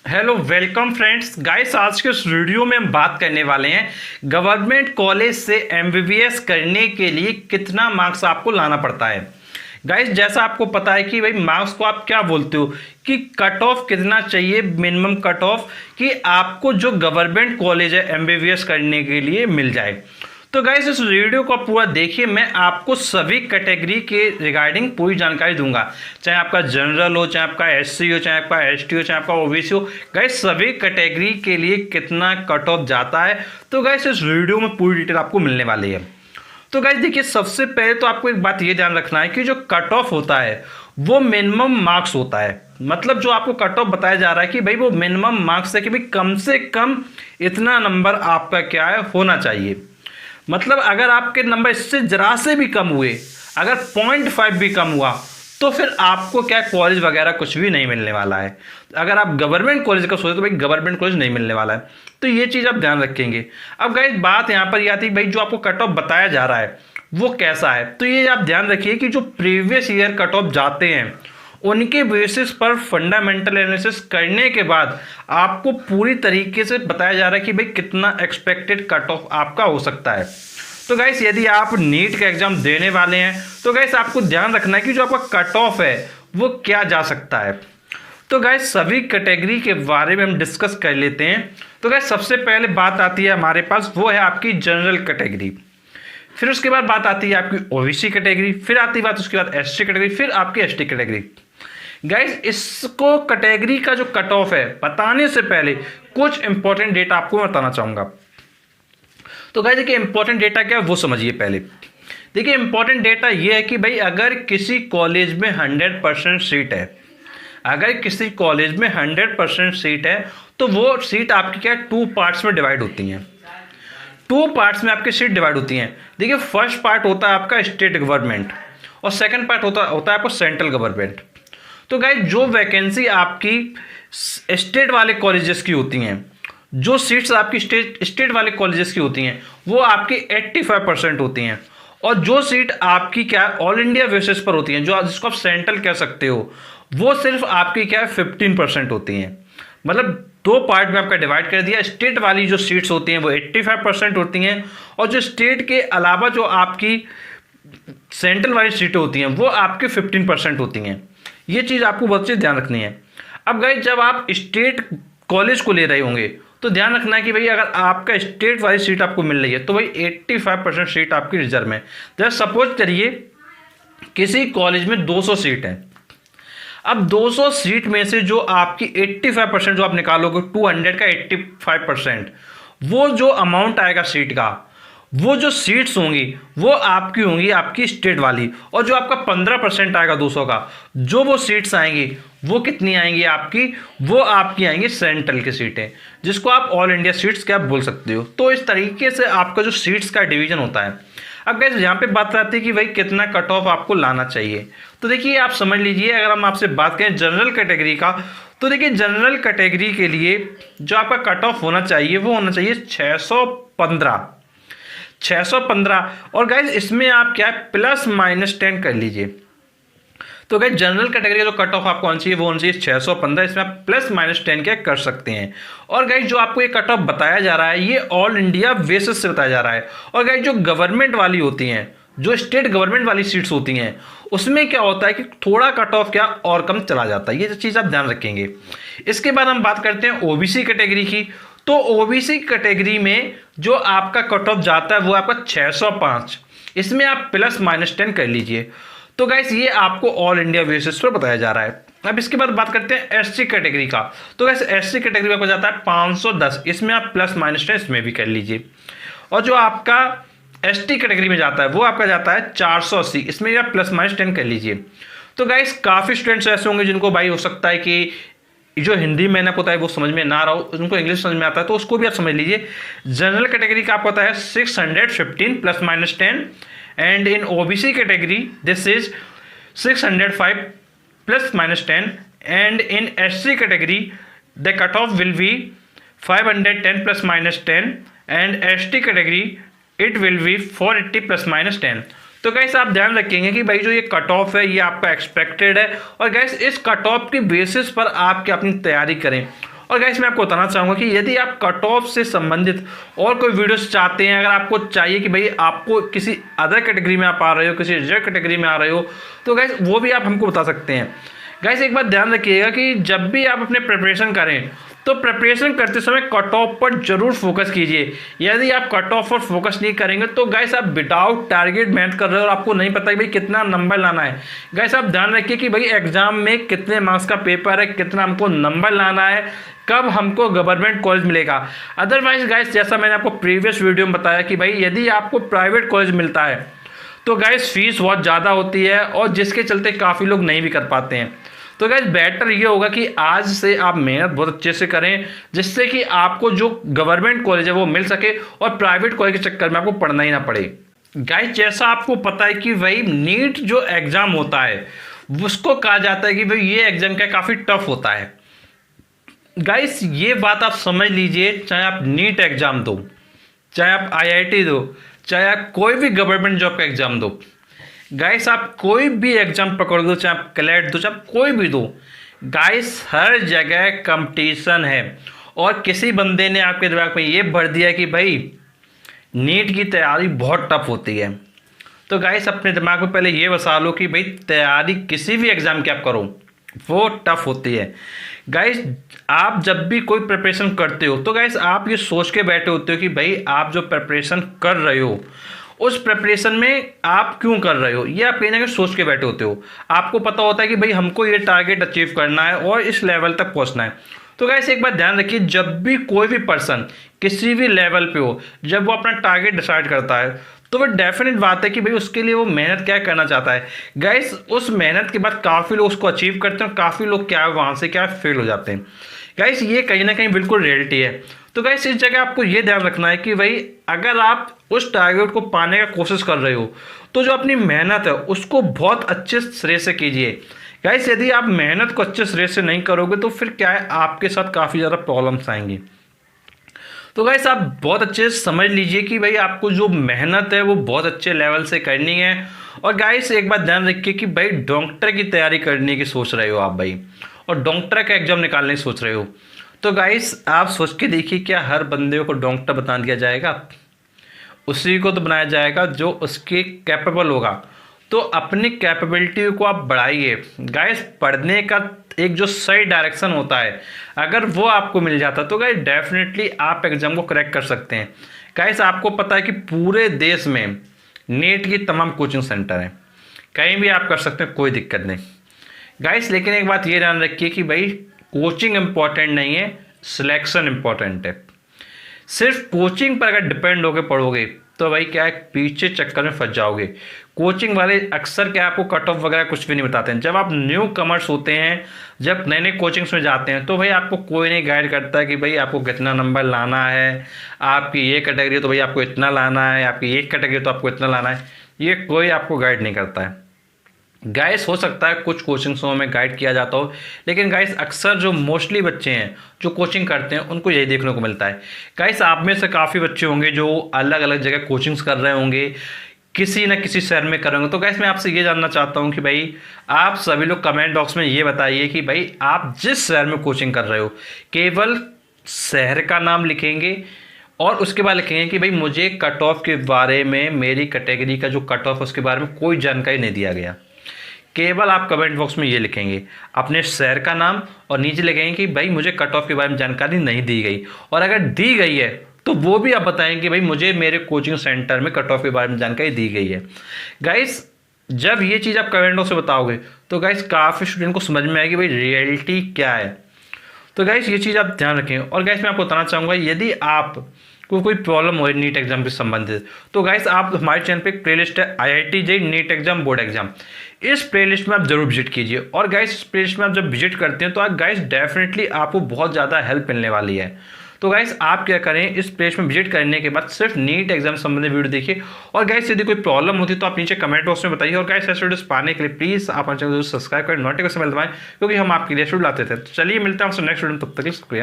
Hello welcome friends guys, आज के इस वीडियो में हम बात करने वाले हैं गवर्नमेंट कॉलेज से एमबीबीएस करने के लिए कितना मार्क्स आपको लाना पड़ता है। गाइस, जैसा आपको पता है कि भाई मार्क्स को आप क्या बोलते हो कि कट ऑफ कितना चाहिए, मिनिमम कट ऑफ, कि आपको जो गवर्नमेंट कॉलेज है एमबीबीएस करने के लिए मिल जाए। तो गाइस, इस वीडियो को पूरा देखिए, मैं आपको सभी कैटेगरी के रिगार्डिंग पूरी जानकारी दूंगा, चाहे आपका जनरल हो, चाहे आपका एससी हो, चाहे आपका एसटी हो, चाहे आपका ओबीसी हो। गाइस, सभी कैटेगरी के लिए कितना कट ऑफ जाता है, तो गाइस इस वीडियो में पूरी डिटेल आपको मिलने वाली है। तो गाइस देखिए, सबसे पहले तो आपको एक बात ये ध्यान रखना है कि जो कट ऑफ होता है वो मिनिमम मार्क्स होता है। मतलब जो आपको कट ऑफ बताया जा रहा है कि भाई वो मिनिमम मार्क्स है कि भाई कम से कम इतना नंबर आपका क्या है होना चाहिए। मतलब अगर आपके नंबर इससे जरा से भी कम हुए, अगर 0.5 भी कम हुआ, तो फिर आपको क्या कॉलेज वगैरह कुछ भी नहीं मिलने वाला है। अगर आप गवर्नमेंट कॉलेज का सोचते तो भाई गवर्नमेंट कॉलेज नहीं मिलने वाला है, तो ये चीज़ आप ध्यान रखेंगे। अब गाइस, बात यहाँ पर ये आती है भाई जो आपको कट ऑफ बताया जा रहा है वो कैसा है, तो ये आप ध्यान रखिए कि जो प्रीवियस ईयर कट ऑफ जाते हैं उनके बेसिस पर फंडामेंटल एनालिसिस करने के बाद आपको पूरी तरीके से बताया जा रहा है कि भाई कितना एक्सपेक्टेड कट ऑफ आपका हो सकता है। तो गाइस, यदि आप नीट का एग्जाम देने वाले हैं तो गाइस आपको ध्यान रखना है कि जो आपका कट ऑफ है वो क्या जा सकता है। तो गाइस, सभी कैटेगरी के बारे में हम डिस्कस कर लेते हैं। तो गाइस, सबसे पहले बात आती है हमारे पास, वो है आपकी जनरल कैटेगरी। फिर उसके बाद बात आती है आपकी ओबीसी कैटेगरी, फिर आती है बात उसके बाद एसटी कैटेगरी, फिर आपकी एसटी कैटेगरी। गाइस, इसको कैटेगरी का जो कट ऑफ है बताने से पहले कुछ इंपॉर्टेंट डेटा आपको बताना चाहूंगा। तो गाइस देखिए, इंपॉर्टेंट डेटा क्या है वो समझिए पहले। देखिए, इंपॉर्टेंट डेटा ये है कि भाई अगर किसी कॉलेज में 100% सीट है, अगर किसी कॉलेज में 100% सीट है तो वो सीट आपकी क्या है, 2 पार्ट्स में डिवाइड होती हैं। 2 पार्ट्स में आपकी सीट डिवाइड होती हैं। देखिए, फर्स्ट पार्ट होता है आपका स्टेट गवर्नमेंट और सेकंड पार्ट होता है आपका सेंट्रल गवर्नमेंट। तो गाइस, जो वैकेंसी आपकी स्टेट वाले कॉलेजेस की होती हैं, जो सीट्स आपकी स्टेट वाले कॉलेजेस की होती हैं वो आपकी 85% होती हैं, और जो सीट आपकी क्या ऑल इंडिया बेसिस पर होती हैं, जो जिसको आप सेंट्रल कह सकते हो, वो सिर्फ आपकी क्या है 15% होती हैं। मतलब 2 पार्ट में आपका डिवाइड कर दिया। स्टेट वाली जो सीट्स होती हैं वो 85% होती हैं, और जो स्टेट के अलावा जो आपकी सेंट्रल वाली सीटें होती हैं वो आपकी 15% होती हैं। ये चीज़ आपको बहुत चीज़ ध्यान रखनी है। अब गाइस, जब आप स्टेट कॉलेज को ले रहे होंगे तो ध्यान रखना है कि भाई अगर आपका स्टेट वाली सीट आपको मिल रही है तो भाई 85% सीट आपकी रिजर्व में। जैसे सपोज करिए किसी कॉलेज में 200 सीट है। अब 200 सीट में से जो आपकी 85% जो आप निकालोगे, 200 का 85%, वो जो अमाउंट आएगा सीट का, वो जो सीट्स होंगी वो आपकी होंगी आपकी स्टेट वाली, और जो आपका 15% आएगा 200 का, जो वो सीट्स आएंगी वो कितनी आएंगी आपकी, वो आपकी आएंगी सेंट्रल की सीटें, जिसको आप ऑल इंडिया सीट्स क्या बोल सकते हो। तो इस तरीके से आपका जो सीट्स का डिवीजन होता है। अब गाइस, यहाँ पे बात आती है कि भाई कितना कट ऑफ आपको लाना चाहिए। तो देखिए, आप समझ लीजिए, अगर हम आपसे बात करें जनरल कैटेगरी का, तो देखिए जनरल कैटेगरी के लिए जो आपका कट ऑफ होना चाहिए वो होना चाहिए 615। और गाइस, इसमें आप क्या है ±10 कर लीजिए। तो गाइस, जनरल कैटेगरी का जो कट ऑफ आपको होना चाहिए वो होना चाहिए 615। इसमें आप ±10 क्या कर सकते हैं। और गाइस, जो आपको ये कट ऑफ बताया जा रहा है ये ऑल इंडिया बेसिस से बताया जा रहा है। और गाइस, जो गवर्नमेंट वाली होती हैं, जो स्टेट गवर्नमेंट वाली सीट्स होती हैं, उसमें क्या होता है कि थोड़ा कट ऑफ क्या और कम चला जाता है। ये चीज़ आप ध्यान रखेंगे। इसके बाद हम बात करते हैं ओबीसी कैटेगरी की। तो ओबीसी कैटेगरी में जो आपका कट ऑफ जाता है वो आपका 605। इसमें आप ±10 कर लीजिए। तो गाइस, ये आपको ऑल इंडिया बेसिस पर बताया जा रहा है। अब इसके बाद बात करते हैं एससी कैटेगरी का। तो गाइस, एससी कैटेगरी में आपको जाता है 510। इसमें आप ±10 इसमें भी कर लीजिए। और जो आपका एसटी कैटेगरी में जाता है वो आपका जाता है 480। इसमें भी आप ±10 कर लीजिए। तो गाइस, काफ़ी स्टूडेंट्स ऐसे होंगे जिनको भाई हो सकता है कि जो हिंदी में ना पता है वो समझ में ना रहा हो, उनको इंग्लिश समझ में आता है, तो उसको भी आप समझ लीजिए। जनरल कैटेगरी का आपको पता है 615 ±10, and in OBC category this is 605 ±10, and in SC category the cut off will be 510 ±10, and ST category it will be 480 ±10। तो गाइस, आप ध्यान रखेंगे कि भाई जो ये कट ऑफ है ये आपका एक्सपेक्टेड है, और गाइस इस कट ऑफ के बेसिस पर आप क्या अपनी तैयारी करें। और गाइस मैं आपको बताना चाहूँगा कि यदि आप कट ऑफ से संबंधित और कोई वीडियोस चाहते हैं, अगर आपको चाहिए कि भाई आपको किसी अदर कैटेगरी में आप आ रहे हो, किसी रिजर्व कैटेगरी में आ रहे हो, तो गाइस वो भी आप हमको बता सकते हैं। गाइस एक बात ध्यान रखिएगा कि जब भी आप अपने प्रिपरेशन करें तो प्रिपरेशन करते समय कट ऑफ पर जरूर फोकस कीजिए। यदि आप कट ऑफ पर फोकस नहीं करेंगे तो गाइस आप विदाउट टारगेट मेहनत कर रहे हो और आपको नहीं पता कि भाई कितना नंबर लाना है। गाइस आप ध्यान रखिए कि भाई एग्जाम में कितने मार्क्स का पेपर है, कितना हमको नंबर लाना है, कब हमको गवर्नमेंट कॉलेज मिलेगा। अदरवाइज गाइस जैसा मैंने आपको प्रीवियस वीडियो में बताया कि भाई यदि आपको प्राइवेट कॉलेज मिलता है तो गाइस फीस बहुत ज़्यादा होती है और जिसके चलते काफ़ी लोग नहीं भी कर पाते हैं। तो गाइस बेटर ये होगा कि आज से आप मेहनत बहुत अच्छे से करें, जिससे कि आपको जो गवर्नमेंट कॉलेज है वो मिल सके और प्राइवेट कॉलेज के चक्कर में आपको पढ़ना ही ना पड़े। गाइस जैसा आपको पता है कि भाई नीट जो एग्ज़ाम होता है उसको कहा जाता है कि भाई ये एग्ज़ाम क्या काफ़ी टफ होता है। गाइस ये बात आप समझ लीजिए, चाहे आप नीट एग्ज़ाम दो, चाहे आप IIT दो, चाहे आप कोई भी गवर्नमेंट जॉब का एग्ज़ाम दो, गाइस आप कोई भी एग्जाम पकड़ दो, चाहे आप क्लैट दो, चाहे आप कोई भी दो, गाइस हर जगह कंपटीशन है। और किसी बंदे ने आपके दिमाग में ये भर दिया कि भाई नीट की तैयारी बहुत टफ होती है, तो गाइस अपने दिमाग में पहले ये बसा लो कि भाई तैयारी किसी भी एग्ज़ाम की आप करो वो टफ होती है। गाइस आप जब भी कोई प्रिपरेशन करते हो तो गाइस आप ये सोच के बैठे होते हो कि भाई आप जो प्रिपरेशन कर रहे हो उस प्रिपरेशन में आप क्यों कर रहे हो, ये आप कहीं ना कहीं सोच के बैठे होते हो। आपको पता होता है कि भाई हमको ये टारगेट अचीव करना है और इस लेवल तक पहुंचना है। तो गाइस एक बात ध्यान रखिए, जब भी कोई भी पर्सन किसी भी लेवल पे हो, जब वो अपना टारगेट डिसाइड करता है तो वो डेफिनेट बात है कि भाई उसके लिए वो मेहनत क्या करना चाहता है। गाइस उस मेहनत के बाद काफ़ी लोग उसको अचीव करते हैं, काफ़ी लोग क्या है वहाँ से क्या फेल हो जाते हैं। गाइस ये कहीं ना कहीं बिल्कुल रियलिटी है। तो गाइस इस जगह आपको ये ध्यान रखना है कि भाई अगर आप उस टारगेट को पाने का कोशिश कर रहे हो तो जो अपनी मेहनत है उसको बहुत अच्छे श्रेय से कीजिए। गाइस यदि आप मेहनत को अच्छे श्रेय से नहीं करोगे तो फिर क्या है, आपके साथ काफ़ी ज़्यादा प्रॉब्लम्स आएंगी। तो गाइस आप बहुत अच्छे से समझ लीजिए कि भाई आपको जो मेहनत है वो बहुत अच्छे लेवल से करनी है। और गाइस एक बात ध्यान रखिए कि भाई डॉक्टर की तैयारी करने की सोच रहे हो आप भाई, और डॉक्टर का एग्जाम निकालने की सोच रहे हो, तो गाइस आप सोच के देखिए क्या हर बंदे को डॉक्टर बता दिया जाएगा? उसी को तो बनाया जाएगा जो उसके कैपेबल होगा। तो अपनी कैपेबिलिटी को आप बढ़ाइए। गाइस पढ़ने का एक जो सही डायरेक्शन होता है अगर वो आपको मिल जाता तो गाइस डेफिनेटली आप एग्जाम को क्रैक कर सकते हैं। गाइस आपको पता है कि पूरे देश में नीट की तमाम कोचिंग सेंटर हैं, कहीं भी आप कर सकते हैं, कोई दिक्कत नहीं। गाइस लेकिन एक बात ये ध्यान रखिए कि भाई कोचिंग इंपॉर्टेंट नहीं है, सिलेक्शन इंपॉर्टेंट है। सिर्फ कोचिंग पर अगर डिपेंड होकर पढ़ोगे तो भाई क्या है, पीछे चक्कर में फंस जाओगे। कोचिंग वाले अक्सर क्या आपको कट ऑफ वगैरह कुछ भी नहीं बताते हैं। जब आप न्यू कमर्स होते हैं, जब नए नए कोचिंग्स में जाते हैं तो भाई आपको कोई नहीं गाइड करता कि भाई आपको कितना नंबर लाना है, आपकी ये कैटेगरी तो भाई आपको इतना लाना है, आपकी एक कैटेगरी तो आपको इतना लाना है, ये कोई आपको गाइड नहीं करता है। गाइस हो सकता है कुछ कोचिंग्सों में गाइड किया जाता हो, लेकिन गाइस अक्सर जो मोस्टली बच्चे हैं जो कोचिंग करते हैं उनको यही देखने को मिलता है। गाइस आप में से काफ़ी बच्चे होंगे जो अलग अलग जगह कोचिंग्स कर रहे होंगे, किसी न किसी शहर में करेंगे। तो गाइस मैं आपसे ये जानना चाहता हूँ कि भाई आप सभी लोग कमेंट बॉक्स में ये बताइए कि भाई आप जिस शहर में कोचिंग कर रहे हो केवल शहर का नाम लिखेंगे और उसके बाद लिखेंगे कि भाई मुझे कट ऑफ के बारे में, मेरी कैटेगरी का जो कट ऑफ उसके बारे में कोई जानकारी नहीं दिया गया। केवल आप कमेंट बॉक्स में ये लिखेंगे अपने शहर का नाम और नीचे लिखेंगे कि भाई मुझे कट ऑफ के बारे में जानकारी नहीं दी गई, और अगर दी गई है तो वो भी आप बताएं कि भाई मुझे मेरे कोचिंग सेंटर में कट ऑफ के बारे में जानकारी दी गई है। गाइस जब ये चीज़ आप कमेंट बॉक्स में बताओगे तो गाइस काफ़ी स्टूडेंट को समझ में आएगी भाई रियलिटी क्या है। तो गाइस ये चीज़ आप ध्यान रखें। और गाइस मैं आपको बताना चाहूँगा यदि आप को कोई प्रॉब्लम हो नीट एग्जाम से संबंधित तो गाइस आप हमारे चैनल पे एक प्लेलिस्ट है IIT JEE NEET exam board exam, इस प्लेलिस्ट में आप जरूर विजिट कीजिए। और गाइस इस प्लेलिस्ट में आप जब विजिट करते हैं तो आप गाइस डेफिनेटली आपको बहुत ज़्यादा हेल्प मिलने वाली है। तो गाइस आप क्या करें, इस प्लेलिस्ट में विजिट करने के बाद सिर्फ नीट एग्जाम संबंधित वीडियो देखिए। और गाइस यदि कोई प्रॉब्लम होती है तो आप नीचे कमेंट बॉक्स में बताइए। और गाइस ऐसे वीडियोस पाने के लिए प्लीज़ आप हमारे चैनल को सब्सक्राइब करें, नोटिफिकेशन बेल दबाएं, क्योंकि हम आपके लिए वीडियो लाते थे। तो चलिए मिलते हैं आपसे नेक्स्ट वीडियो में, तब तक के लिए शुक्रिया।